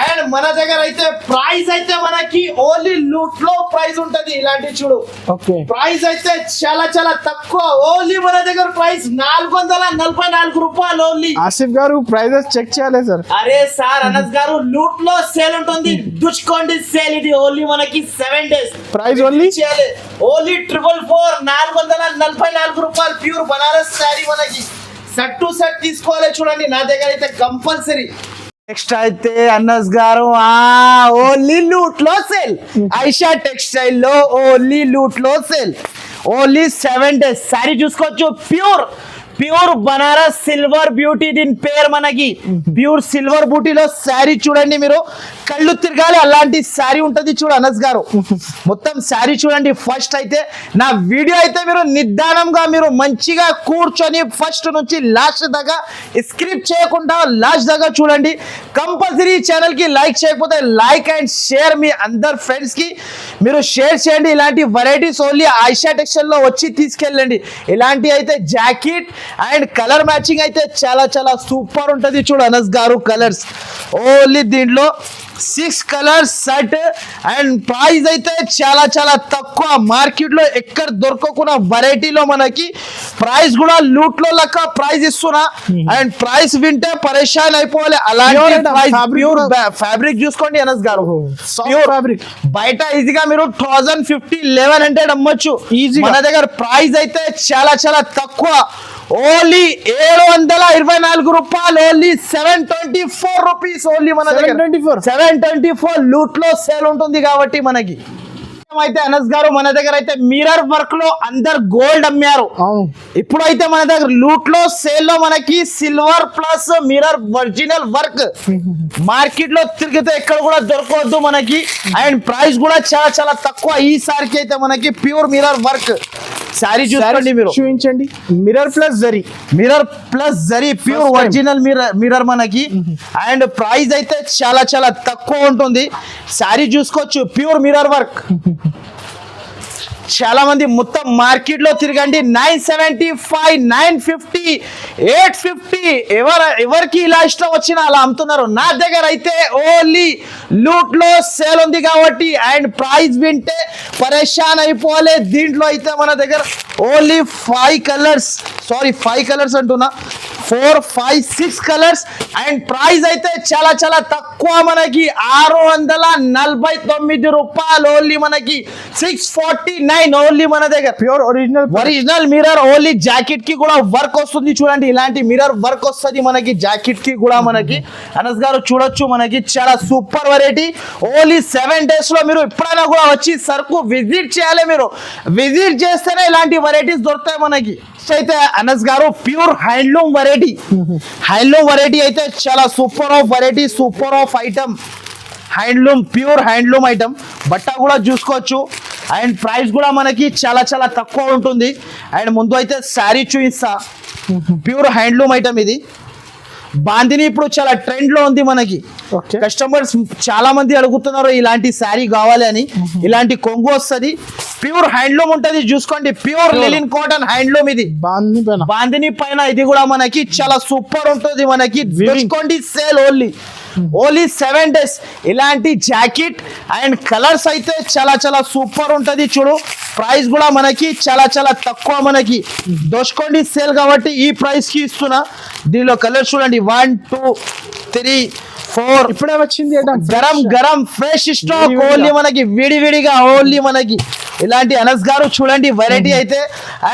అండ్ మన దగ్గర అయితే ప్రైస్ అయితే మనకి ఓన్లీ లూట్ లో ప్రైస్ ఉంటది. ఇలాంటి చూడు, ప్రైస్ అయితే చాలా చాలా తక్కువ. ఓన్లీ మన దగ్గర ప్రైస్ 444 రూపాయలు ఓన్లీ. ఆసిఫ్ గారు ప్రైజెస్ చెక్ చేయాలి సార్. అరే సార్ అనస్ గారు, లూట్ లో సేల్ ఉంటుంది, దుచ్చుకోండి సేల్. ఇది ఓన్లీ మనకి 7 days ప్రైస్ ఓన్లీ చేయాలి. ఓన్లీ 444 రూపాయలు ప్యూర్ బనారస్ శారీ మనకి సెట్ టు సెట్ తీసుకోవాలి. చూడండి నా దగ్గర అయితే కంపల్సరీ. నెక్స్ట్ అయితే అనస్ గారు ఓన్లీ లూట్ లో సేల్, ఐషా టెక్స్టైల్ లో ఓన్లీ లూట్ లో సేల్, ఓన్లీ 7 days. శారీ చూసుకోవచ్చు, ప్యూర్ బనారస్ సిల్వర్ బ్యూటీ, దీని పేరు మనకి ప్యూర్ సిల్వర్ బ్యూటీలో శారీ చూడండి మీరు, కళ్ళు తిరగాలి అలాంటి శారీ ఉంటది చూడు అనస్ గారు. మొత్తం శారీ చూడండి. ఫస్ట్ అయితే నా వీడియో అయితే మీరు నిదానంగా మీరు మంచిగా కూర్చొని ఫస్ట్ నుంచి లాస్ట్ దాకా స్క్రిప్ట్ చేయకుండా లాస్ట్ దాకా చూడండి. కంపల్సరీ ఛానల్ కి లైక్ చేయకపోతే లైక్ అండ్ షేర్, మీ అందరు ఫ్రెండ్స్ కి మీరు షేర్ చేయండి. ఇలాంటి వెరైటీస్ ఓన్లీ ఐషా టెక్స్టైల్ లో వచ్చి తీసుకెళ్ళండి. ఇలాంటి అయితే జాకెట్ అండ్ కలర్ మ్యాచింగ్ అయితే చాలా చాలా సూపర్ ఉంటది చూడు అనస్ గారు. కలర్స్ ఓన్లీ దీంట్లో 6 కలర్స్ సెట్. అండ్ ప్రైస్ అయితే చాలా చాలా తక్కువ, మార్కెట్ లో ఎక్కడ దొరకకుండా వెరైటీలో మనకి ప్రైస్ కూడా లూట్ లో లెక్క ప్రైస్ ఇస్తున్నా. అండ్ ప్రైస్ వింటే పరేషాన్ అయిపోవాలి. అలాంటి ప్యూర్ ఫ్యాబ్రిక్ చూసుకోండి అనస్ గారు, ప్యూర్ ఫ్యాబ్రిక్. బయట ఈజీగా మీరు 1050-1100 అమ్మొచ్చు ఈజీ. మన దగ్గర ప్రైస్ అయితే చాలా చాలా తక్కువ, ఓన్లీ 724 రూపాయలు, ఓన్లీ 724 రూపీస్ ఓన్లీ. మన దగ్గర 724 లూట్ లో సేల్ ఉంటుంది కాబట్టి మనకి. అయితే అనస్ గారు మన దగ్గర అయితే మిర్రర్ వర్క్ లో అందరు గోల్డ్ అమ్మారు. ఇప్పుడు అయితే మన దగ్గర లూట్ లో సేల్ లో మనకి silver plus mirror original work market లో తిరిగితే ఎక్కడ కూడా దొరకవద్దు మనకి. అండ్ ప్రైస్ కూడా చాలా చాలా తక్కువ. ఈసారికి అయితే మనకి ప్యూర్ మిర్రర్ వర్క్ శారీ చూడండి మీరు, చూపించండి. Mirror plus zari pure original mirror మనకి. అండ్ ప్రైస్ అయితే చాలా చాలా తక్కువ ఉంటుంది. శారీ చూసుకోవచ్చు, ప్యూర్ మిర్రర్ వర్క్ చాలా మంది మొత్తం మార్కెట్ లో తిరగండి 975 950 850 ఎవరికి ఇలా ఇష్టం వచ్చినా అలా అమ్ముతున్నారు. నా దగ్గర అయితే ఓన్లీ లూట్ లో సేల్ ఉంది కాబట్టి అండ్ ప్రైస్ వింటే పరేషాన్ అయిపోవాలి. దీంట్లో అయితే మన దగ్గర ఓన్లీ 5 కలర్స్ అంటున్నా 4 5 6 కలర్స్ అండ్ ప్రైస్ అయితే చాలా చాలా తక్కువ మనకి 649 రూపాయలు ఓన్లీ మనకి 649 ఓన్లీ మన దగ్గర pure original mirror only jacket కి కూడా వర్క్ వస్తుంది చూడండి. ఇలాంటి మిర్రర్ వర్క్ వస్తుంది మనకి జాకెట్ కి కూడా మనకి అనస్ గారు చూడొచ్చు మనకి చాలా సూపర్ వెరైటీ. ఓన్లీ 7 days లో మీరు ఎప్పుడైనా కూడా వచ్చి సరుకు విజిట్ చేయాలి. మీరు విజిట్ చేస్తేనే ఇలాంటి వెరైటీస్ దొరుకుతాయి మనకి. అయితే అనస్ గారు ప్యూర్ హ్యాండ్లూమ్ వెరైటీ అయితే చాలా super off variety super off item handloom pure handloom item బట్ట కూడా చూసుకోవచ్చు అండ్ ప్రైస్ కూడా మనకి చాలా చాలా తక్కువ ఉంటుంది. అండ్ ముందు అయితే శారీ చూపిస్తా ప్యూర్ హ్యాండ్లూమ్ ఐటమ్ ఇది. బాందిని ఇప్పుడు చాలా ట్రెండ్ లో ఉంది మనకి. కస్టమర్స్ చాలా మంది అడుగుతున్నారు ఇలాంటి శారీ కావాలి అని. ఇలాంటి కొంగు వస్తుంది ప్యూర్ హ్యాండ్లూమ్ ఉంటది చూసుకోండి. ప్యూర్ లిలిన్ కాటన్ హ్యాండ్లూమ్ ఇది బాందిని పైన ఇది కూడా మనకి చాలా సూపర్ ఉంటుంది మనకి. చూసుకోండి సేల్ ఓన్లీ 7 days. ఇలాంటి జాకెట్ అండ్ కలర్స్ అయితే చాలా చాలా సూపర్ ఉంటది చూడు. ప్రైస్ కూడా మనకి చాలా చాలా తక్కువ మనకి. దోచుకోండి సేల్ కాబట్టి ఈ ప్రైస్ కి ఇస్తున్నా. దీనిలో కలర్స్ చూడండి 1 2 3 4 ఇప్పుడే వచ్చింది గరం ఫ్రెష్ స్టాక్ ఓన్లీ మనకి విడివిడిగా ఓన్లీ మనకి. ఇలాంటి అనస్ గారు చూడండి వెరైటీ అయితే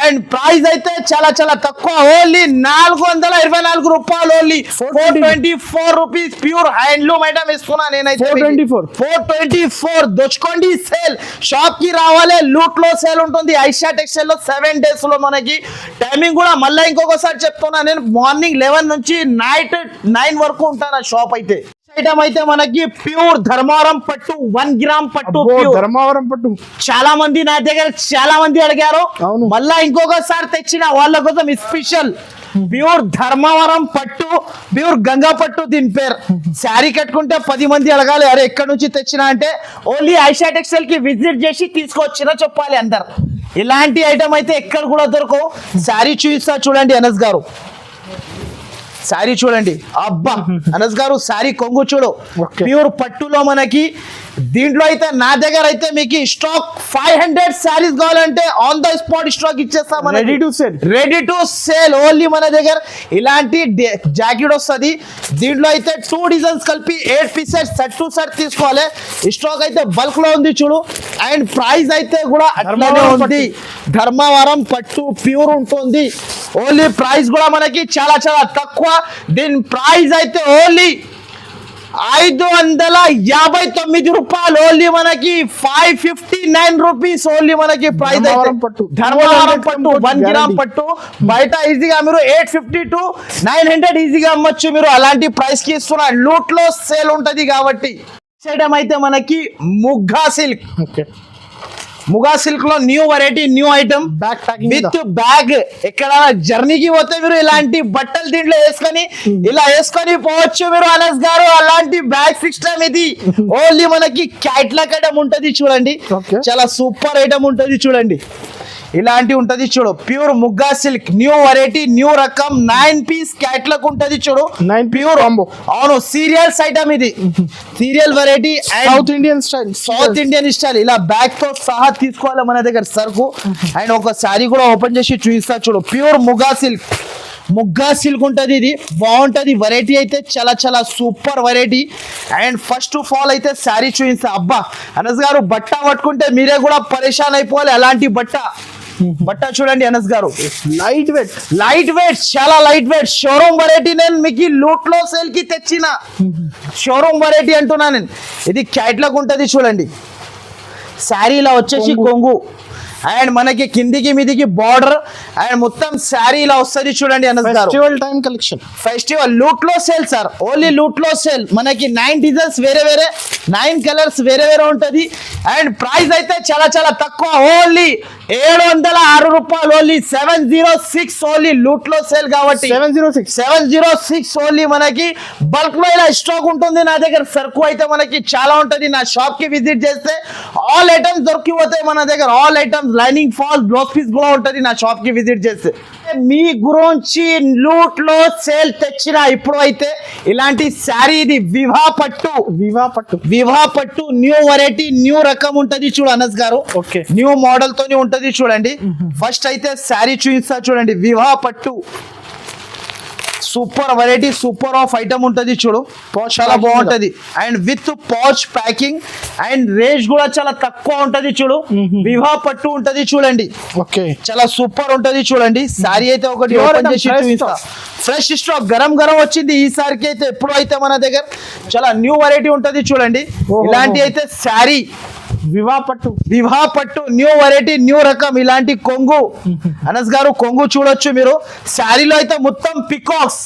అండ్ ప్రైస్ అయితే చాలా చాలా తక్కువ ఓన్లీ 424 రూపాయలు only 424 rupees pure handloom item ఇస్తున్నా నేనైతే 424. దోచుకోండి సేల్ షాప్ కి రావాలి. లూట్ లో సేల్ ఉంటుంది ఐషా టెక్స్టైల్ లో 7 days లో మనకి. టైమింగ్ కూడా మళ్ళీ ఇంకొకసారి చెప్తున్నా నేను మార్నింగ్ 11 నుంచి నైట్ 9 వరకు ఉంటాను షాప్ అయితే. ఐటమ్ అయితే మనకి ప్యూర్ ధర్మవరం పట్టు 1 గ్రామ్ పట్టు ధర్మవరం పట్టు చాలా మంది నా దగ్గర చాలా మంది అడిగారు. మళ్ళా ఇంకొకసారి తెచ్చిన వాళ్ళ కోసం స్పెషల్ ప్యూర్ ధర్మవరం పట్టు ప్యూర్ గంగా పట్టు దీని పేరు. శారీ కట్టుకుంటే 10 మంది అడగాలి అరే ఎక్కడి నుంచి తెచ్చినా అంటే ఓన్లీ ఐషా టెక్స్టైల్ కి విజిట్ చేసి తీసుకొచ్చినా చెప్పాలి అందరు. ఇలాంటి ఐటమ్ అయితే ఎక్కడ కూడా దొరకవు. శారీ చూపిస్తా చూడండి అనస్ గారు. శారీ చూడండి అబ్బా అనస్ గారు శారీ కొంగు చూడు ప్యూర్ పట్టులో మనకి. దీంట్లో అయితే నా దగ్గర అయితే మీకు స్టాక్ 500 శారీస్ కావాలంటే ఆన్ ద స్పాట్ స్టాక్ ఇచ్చేస్తాం. రెడీ టు సేల్ ఓన్లీ మన దగ్గర. ఇలాంటి జాకెట్ వస్తుంది దీంట్లో అయితే 2 డిజైన్స్ కలిపి 8 pieces సెట్ టు సెట్ తీసుకోవాలి. స్టాక్ అయితే బల్క్ లో ఉంది చూడు అండ్ ప్రైస్ అయితే కూడా అట్లానే ఉంది. ధర్మవరం పట్టు ప్యూర్ ఉంటుంది ఓన్లీ. ప్రైస్ కూడా మనకి చాలా చాలా తక్కువ. దీని ప్రైస్ అయితే ఓన్లీ 559 రూపాయలు ఓన్లీ మనకి 559 రూపీస్ ఓన్లీ మనకి ప్రైస్. ధర్మవరం పట్టు 1 గ్రామ్ పట్టు బయట ఈజీగా మీరు 850 to 900 ఈజీగా అమ్మొచ్చు మీరు. అలాంటి ప్రైస్ కి ఇస్తున్నారు. లూట్ లో సేల్ ఉంటది కాబట్టి. ఐటమ్ అయితే మనకి ముగా సిల్క్ లో new variety new item with bag. ఎక్కడ జర్నీకి పోతే మీరు ఇలాంటి బట్టలు దీంట్లో వేసుకొని పోవచ్చు మీరు అనస్ గారు. అలాంటి బ్యాగ్ సిస్టమ్ ఇది ఓన్లీ మనకి క్యాట్లాగ్ ఐటమ్ ఉంటది చూడండి. చాలా సూపర్ ఐటమ్ ఉంటది చూడండి. ఇలాంటి ఉంటది చూడు ప్యూర్ ముగ్గా సిల్క్ న్యూ వెరైటీ న్యూ రకం 9 piece క్యాట్లాగ్ ఉంటది చూడు ప్యూర్. అవును సీరియల్స్ ఐటమ్ ఇది serial variety South Indian style. ఇలా బ్యాగ్ తో సహా తీసుకోవాలి మన దగ్గర సరుకు. అండ్ ఒక శారీ కూడా ఓపెన్ చేసి చూపిస్తా చూడు ప్యూర్ ముగ్గా సిల్క్ ఉంటది. ఇది బాగుంటది వెరైటీ అయితే చాలా చాలా super variety. And first of all అయితే శారీ చూపిస్తా. అబ్బా అనస్ గారు బట్ట పట్టుకుంటే మీరే కూడా పరేషాన్ అయిపోవాలి. అలాంటి బట్ట చూడండి అనస్ గారు. లైట్ వెయిట్ చాలా లైట్ వెయిట్ షోరూమ్ వెరైటీ. నేను మీకు లూట్ లో సేల్ కి తెచ్చిన షోరూమ్ వెరైటీ అంటున్నా నేను. ఇది క్యాట్లాగ్ ఉంటది చూడండి. శారీ ఇలా వచ్చేసి కొంగు అండ్ మనకి కిందికి మీదికి బార్డర్ అండ్ మొత్తం శారీ ఇలా వస్తుంది చూడండి అనస్ గారు. Festival time collection festival loot లో సేల్ సార్ ఓన్లీ లూట్ లో సేల్. మనకి 9 డిజైన్స్ వేరే 9 కలర్స్ వేరే ఉంటది. అండ్ ప్రైస్ అయితే చాలా చాలా తక్కువ ఓన్లీ 706 రూపాయలు ఓన్లీ 706 ఓన్లీ లూట్ లో సేల్ కాబట్టి 706 ఓన్లీ మనకి. బల్క్ లో ఇలా స్టాక్ ఉంటుంది నా దగ్గర. సరుకు అయితే మనకి చాలా ఉంటది. నా షాప్ కి విజిట్ చేస్తే ఆల్ ఐటమ్స్ దొరికిపోతాయి మన దగ్గర. All items lining falls blouse piece కూడా ఉంటది నా షాప్ కి విజిట్ చేస్తే. మీ గురించి లూట్ లో సేల్ తెచ్చిన ఇప్పుడు అయితే ఇలాంటి శారీ ఇది వివా పట్టు న్యూ వెరైటీ న్యూ రకం ఉంటది చూడు అనస్ గారు. Okay. న్యూ మోడల్ తోని ఉంటది చూడండి. ఫస్ట్ అయితే శారీ చూపిస్తా చూడండి. వివా పట్టు super variety super off item ఉంటది చూడు. చాలా బాగుంటది and with pouch packing and range కూడా చాలా తక్కువ ఉంటది చూడు. వివా పట్టు ఉంటది చూడండి. ఓకే, చాలా సూపర్ ఉంటది చూడండి. సారీ అయితే ఒకటి ఓపెన్ చేసి చూపిస్తా. ఫ్రెష్ స్టాక్ గరం వచ్చింది ఈ సారికి అయితే. ఎప్పుడు అయితే మన దగ్గర చాలా న్యూ వెరైటీ ఉంటది చూడండి. ఇలాంటి అయితే శారీ వివా పట్టు న్యూ వెరైటీ న్యూ రకం. ఇలాంటి కొంగు అనస్ గారు కొంగు చూడొచ్చు మీరు. శారీలో అయితే మొత్తం పికాక్స్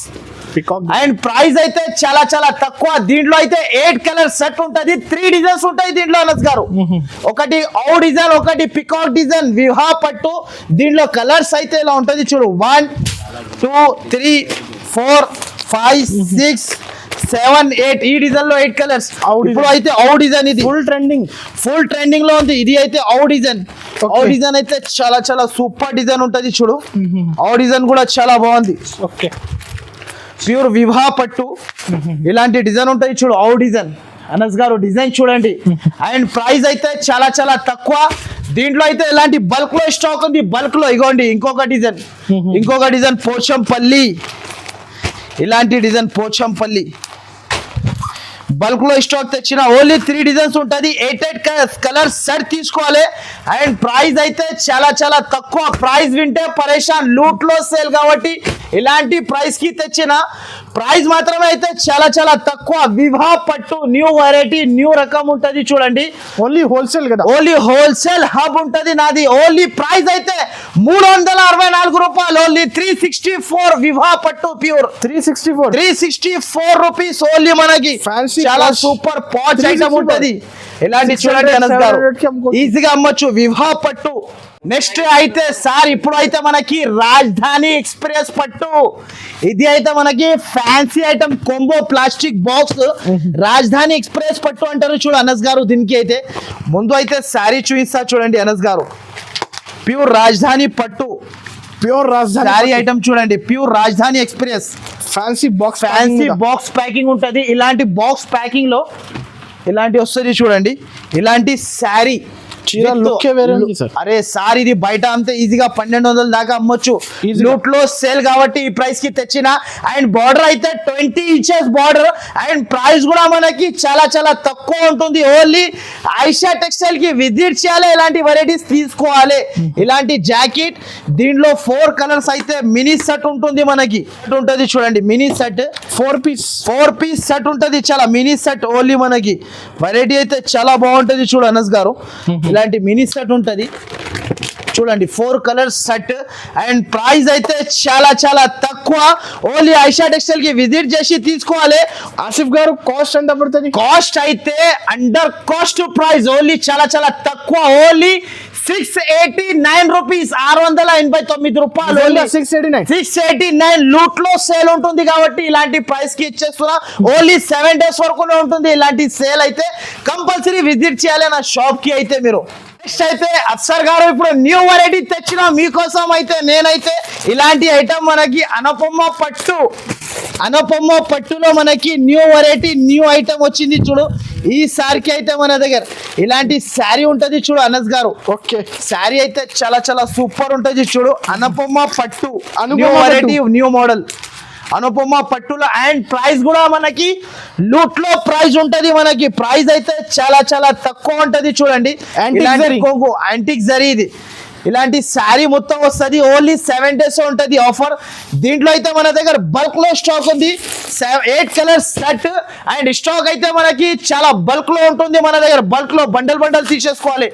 అండ్ ప్రైస్ అయితే చాలా చాలా తక్కువ. దీంట్లో అయితే 8 కలర్ సెట్ ఉంటది. 3 డిజైన్స్ ఉంటాయి దీంట్లో అనస్ గారు. ఒకటి ఔ డిజైన్, ఒకటి పికాక్ డిజైన్ వివా పట్టు. దీంట్లో కలర్స్ అయితే ఇలా ఉంటది చూడు. 1 2 3 4 5 6 7 8 ఈ డిజైన్ లో 8 కలర్స్. ఇప్పుడు అయితే ఔ డిజైన్ ఇది ఫుల్ ట్రెండింగ్ లో ఉంది. ఇది అయితే ఔ డిజైన్. ఔ డిజైన్ అయితే చాలా చాలా సూపర్ డిజైన్ ఉంటది చూడు. ఔ డిజైన్ కూడా చాలా బాగుంది. ఓకే, ప్యూర్ వివా పట్టు ఇలాంటి డిజైన్ ఉంటాయి చూడు. ఔ డిజైన్ అనస్ గారు డిజైన్ చూడండి. అండ్ ప్రైస్ అయితే చాలా చాలా తక్కువ. దీంట్లో అయితే ఇలాంటి బల్క్ లో స్టాక్ ఉంది. బల్క్ లో ఇగోండి ఇంకొక డిజైన్ పోచంపల్లి. ఇలాంటి డిజైన్ పోచంపల్లి బల్క్ లో స్టాక్ తెచ్చిన. ఓన్లీ 3 డిజైన్స్ ఉంటది. 8 కలర్స్ సెట్ తీసుకోవాలి. అండ్ ప్రైస్ అయితే చాలా చాలా తక్కువ. ప్రైస్ వింటే పరేషాన్. లూట్ లో సేల్ కాబట్టి ఇలాంటి ప్రైస్ కి తెచ్చిన. ప్రైస్ మాత్రమే అయితే చాలా చాలా తక్కువ. వివా పట్టు న్యూ వెరైటీ న్యూ రకం ఉంటది చూడండి. ఓన్లీ హోల్సేల్ కదా, ఓన్లీ హోల్సేల్ హబ్ ఉంటది నాది. ఓన్లీ ప్రైస్ అయితే 364 రూపాయలు. ఓన్లీ 364 వివా పట్టు ప్యూర్ 364 రూపీస్ ఓన్లీ. మనకి చాలా సూపర్ పాచ్ ఐటమ్ ఉంటది. ఇలాంటి చూడండి అనస్ గారు ఈజీగా అమ్మొచ్చు వివా పట్టు. నెక్స్ట్ అయితే సార్ ఇప్పుడు అయితే మనకి రాజధాని ఎక్స్ప్రెస్ పట్టు. ఇది అయితే మనకి fancy item combo plastic box. రాజధాని ఎక్స్ప్రెస్ పట్టు అంటారు చూడు అనస్ గారు. దీనికి అయితే ముందు అయితే శారీ చూపిస్తా చూడండి అనస్ గారు. ప్యూర్ రాజధాని పట్టు శారీ ఐటమ్ చూడండి. ప్యూర్ రాజధాని ఎక్స్ప్రెస్ ఫ్యాన్సీ బాక్స్ ప్యాకింగ్ ఉంటది. ఇలాంటి బాక్స్ ప్యాకింగ్ లో ఇలాంటి వస్తుంది చూడండి. ఇలాంటి శారీ అరే సార్ ఇది బయట అంతే ఈజీగా 1200 దాకా అమ్మొచ్చు. లూట్ లో సేల్ కాబట్టి ఈ ప్రైస్ కి తెచ్చిన. అండ్ బార్డర్ అయితే 20 ఇంచెస్ బార్డర్. అండ్ ప్రైస్ కూడా మనకి చాలా చాలా తక్కువ ఉంటుంది. ఓన్లీ ఐషా టెక్స్టైల్ కి విజిట్ చేయాలి. ఇలాంటి వెరైటీస్ తీసుకోవాలి. ఇలాంటి జాకెట్ దీంట్లో 4 కలర్స్ అయితే మినీ సెట్ ఉంటుంది. మనకి ఉంటది చూడండి. మినీ సెట్ 4 పీస్ సెట్ ఉంటది. చాలా మినీ సెట్ ఓన్లీ. మనకి వెరైటీ అయితే చాలా బాగుంటది చూడు అనస్ గారు. ఇలాంటి మినీ సెట్ ఉంటది చూడండి. 4 కలర్స్ సెట్. అండ్ ప్రైస్ అయితే చాలా చాలా తక్కువ. ఓన్లీ ఐషా టెక్స్టైల్ కి విజిట్ చేసి తీసుకోవాలి. ఆసిఫ్ గారు కాస్ట్ ఎంత పడుతుంది? కాస్ట్ అయితే అండర్ కాస్ట్ ప్రైస్. ఓన్లీ చాలా చాలా తక్కువ. Only 689 rupees. 689 రూపాయలు. 689 లూట్ లో సేల్ ఉంటుంది కాబట్టి ఇలాంటి ప్రైస్ కి ఇచ్చేస్తున్నా. ఓన్లీ 7 డేస్ వరకునే ఉంటుంది ఇలాంటి సేల్. అయితే కంపల్సరీ విజిట్ చేయాలి నా షాప్ కి అయితే మీరు. నెక్స్ట్ అయితే అఫ్సర్ గారు ఇప్పుడు న్యూ వెరైటీ తెచ్చిన మీకోసం అయితే. నేనైతే ఇలాంటి ఐటమ్ మనకి అనుపమ పట్టులో మనకి న్యూ వెరైటీ న్యూ ఐటమ్ వచ్చింది చూడు. ఈసారికి అయితే మన దగ్గర ఇలాంటి శారీ ఉంటది చూడు అనస్ గారు. ఓకే, శారీ అయితే చాలా చాలా సూపర్ ఉంటది చూడు. అనుపమ పట్టు new variety new model Anupama పట్టులో. అండ్ ప్రైస్ కూడా మనకి లూట్ లో ప్రైస్ ఉంటది. మనకి ప్రైస్ అయితే చాలా చాలా తక్కువ ఉంటది చూడండి. యాంటిక్ జరీ ఇది. ఇలాంటి శారీ మొత్తం వస్తుంది. ఓన్లీ 7 డేస్ ఉంటది ఆఫర్. దీంట్లో అయితే మన దగ్గర బల్క్ లో స్టాక్ ఉంది. 8 కలర్స్ సెట్. అండ్ స్టాక్ అయితే మనకి చాలా బల్క్ లో ఉంటుంది. మన దగ్గర బల్క్ లో బండల్ తీసేసుకోవాలి.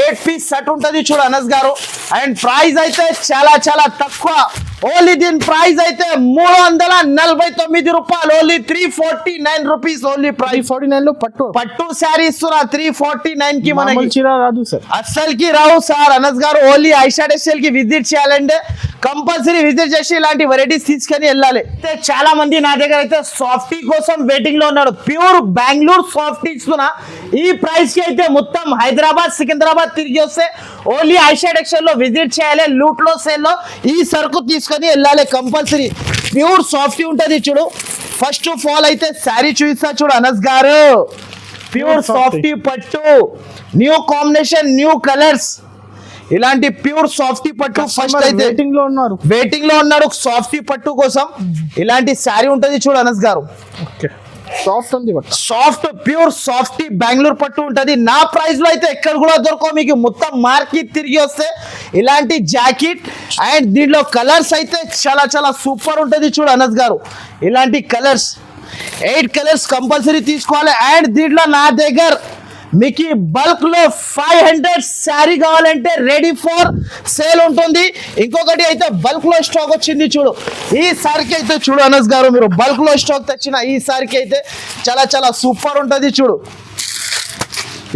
8 పీస్ సెట్ ఉంటది చూడు అనస్ గారు. అండ్ ప్రైస్ అయితే చాలా చాలా తక్కువ. ఓన్లీ దీని ప్రైస్ అయితే 349 రూపాయలు. Only 349 rupees. ఓన్లీ ప్రైస్ 49 లో పట్టు శారీ ఇస్తున్నా 349 కి. మనకి రాదు సార్, అస్సలకి రావు సార్ అనస్ గారు. ఓన్లీ ఐషా టెక్స్టైల్ కి విజిట్ చేయాలంటే కంపల్సరీ విజిట్ చేసి ఇలాంటి వెరైటీస్ తీసుకొని వెళ్ళాలి. అయితే చాలా మంది నా దగ్గర అయితే సాఫ్టీ కోసం వెయిటింగ్ లో ఉన్నాడు. ప్యూర్ బెంగళూరు సాఫ్టీ ఇస్తున్నా. ఈ ప్రైస్ కి అయితే మొత్తం హైదరాబాద్ సికింద్రాబాద్ తిరిగి వస్తే ఓన్లీ ఐషా టెక్స్టైల్ లో విజిట్ చేయాలి. లూట్ లో సేల్ లో ఈ సరుకు తీసుకొని వెళ్ళాలి కంపల్సరీ. ప్యూర్ సాఫ్టీ ఉంటది చూడు. ఫస్ట్ ఆఫ్ ఆల్ అయితే శారీ చూపిస్తా చూడు అనస్ గారు. ప్యూర్ సాఫ్టీ పట్టు, న్యూ కాంబినేషన్, న్యూ కలర్స్, ఇలాంటి ప్యూర్ సాఫ్టీ పట్టు. ఫస్ట్ అయితే వెయిటింగ్ లో ఉన్నాడు సాఫ్టీ పట్టు కోసం. ఇలాంటి శారీ ఉంటది చూడు అనస్ గారు. సాఫ్ట్ ఉంది, సాఫ్ట్ ప్యూర్ సాఫ్టీ బెంగళూరు పట్టు ఉంటది. నా ప్రైస్ లో అయితే ఎక్కడ కూడా దొరకవు మీకు. మొత్తం మార్కెట్ తిరిగి వస్తే ఇలాంటి జాకెట్ అండ్ దీంట్లో కలర్స్ అయితే చాలా చాలా సూపర్ ఉంటది చూడు అనస్ గారు. ఇలాంటి కలర్స్ 8 కలర్స్ కంపల్సరీ తీసుకోవాలి. అండ్ దీంట్లో నా దగ్గర మీకు బల్క్ లో 500 శారీ కావాలంటే రెడీ ఫర్ సేల్ ఉంటుంది. ఇంకొకటి అయితే బల్క్ లో స్టాక్ వచ్చింది చూడు. ఈ సారికి అయితే చూడు అనస్ గారు, మీరు బల్క్ లో స్టాక్ తెచ్చిన ఈ సారికి అయితే చాలా చాలా సూపర్ ఉంటుంది చూడు.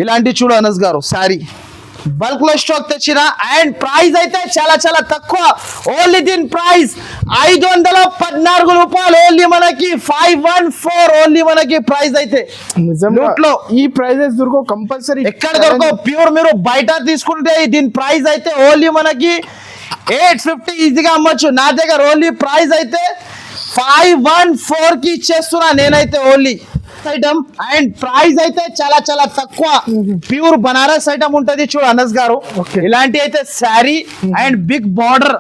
ఇలాంటి చూడు అనస్ గారు శారీ బల్క్ లో స్టాక్ తెచ్చిన. అండ్ ప్రైస్ అయితే చాలా చాలా తక్కువ. ఓన్లీ దీని ప్రైస్ 514 రూపాయలు. ఓన్లీ మనకి 514 ఓన్లీ మనకి ప్రైస్ అయితే. లో ఈ ప్రైజెస్ దొరకవు కంపల్సరీ, ఎక్కడ దొరకవు. ప్యూర్ మీరు బయట తీసుకుంటే దీని ప్రైస్ అయితే ఓన్లీ మనకి 850 ఈజీగా అమ్మొచ్చు. నా దగ్గర ఓన్లీ ప్రైస్ అయితే 514 కి ఇచ్చేస్తున్నా నేనైతే ఓన్లీ ఐటమ్. అండ్ ప్రైస్ అయితే చాలా చాలా తక్కువ. ప్యూర్ బనారస్ ఐటమ్ ఉంటది చూడు అనస్ గారు. ఇలాంటి అయితే sari and big border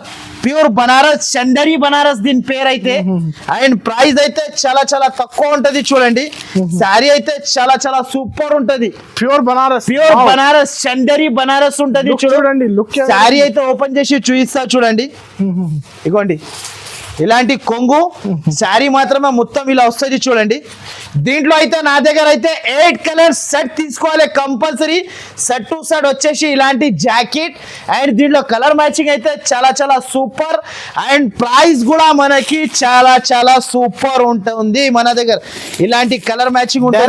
pure Banaras, Chanderi Banaras దీని పేరు అయితే. అండ్ ప్రైస్ అయితే చాలా చాలా తక్కువ ఉంటది చూడండి. శారీ అయితే చాలా చాలా సూపర్ ఉంటది. ప్యూర్ బనారస్, ప్యూర్ బనారస్, చందరి బనారస్ ఉంటది చూడండి. శారీ అయితే ఓపెన్ చేసి చూపిస్తా చూడండి. ఇగోండి ఇలాంటి కొంగు శారీ మాత్రమే మొత్తం ఇలా వస్తుంది చూడండి. దీంట్లో అయితే నా దగ్గర అయితే 8 కలర్స్ సెట్ తీసుకోవాలి కంపల్సరీ. సెట్ టు సెట్ వచ్చేసి ఇలాంటి జాకెట్ అండ్ దీంట్లో కలర్ మ్యాచింగ్ అయితే చాలా చాలా సూపర్. అండ్ ప్రైస్ కూడా మనకి చాలా చాలా సూపర్ ఉంటుంది మన దగ్గర. ఇలాంటి కలర్ మ్యాచింగ్ ఉంటుంది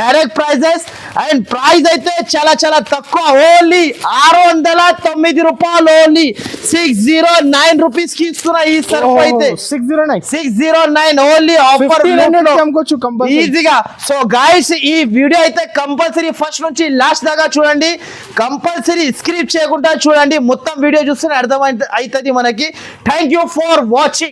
డైరెక్ట్ ప్రైజెస్. అండ్ ప్రైస్ అయితే చాలా చాలా తక్కువ. ఓన్లీ 609 రూపాయలు. ఓన్లీ 609 రూపీస్ కి ఇస్తున్నా ఈ సరుకు అయితే. 609 ఓన్లీ ఆఫర్ ఈజీగా. సో గైస్ ఈ వీడియో అయితే కంపల్సరీ ఫస్ట్ నుంచి లాస్ట్ దాకా చూడండి. కంపల్సరీ స్క్రిప్ట్ చేయకుండా చూడండి. మొత్తం వీడియో చూస్తే అర్థం అవుతుంది మనకి. Thank you for watching.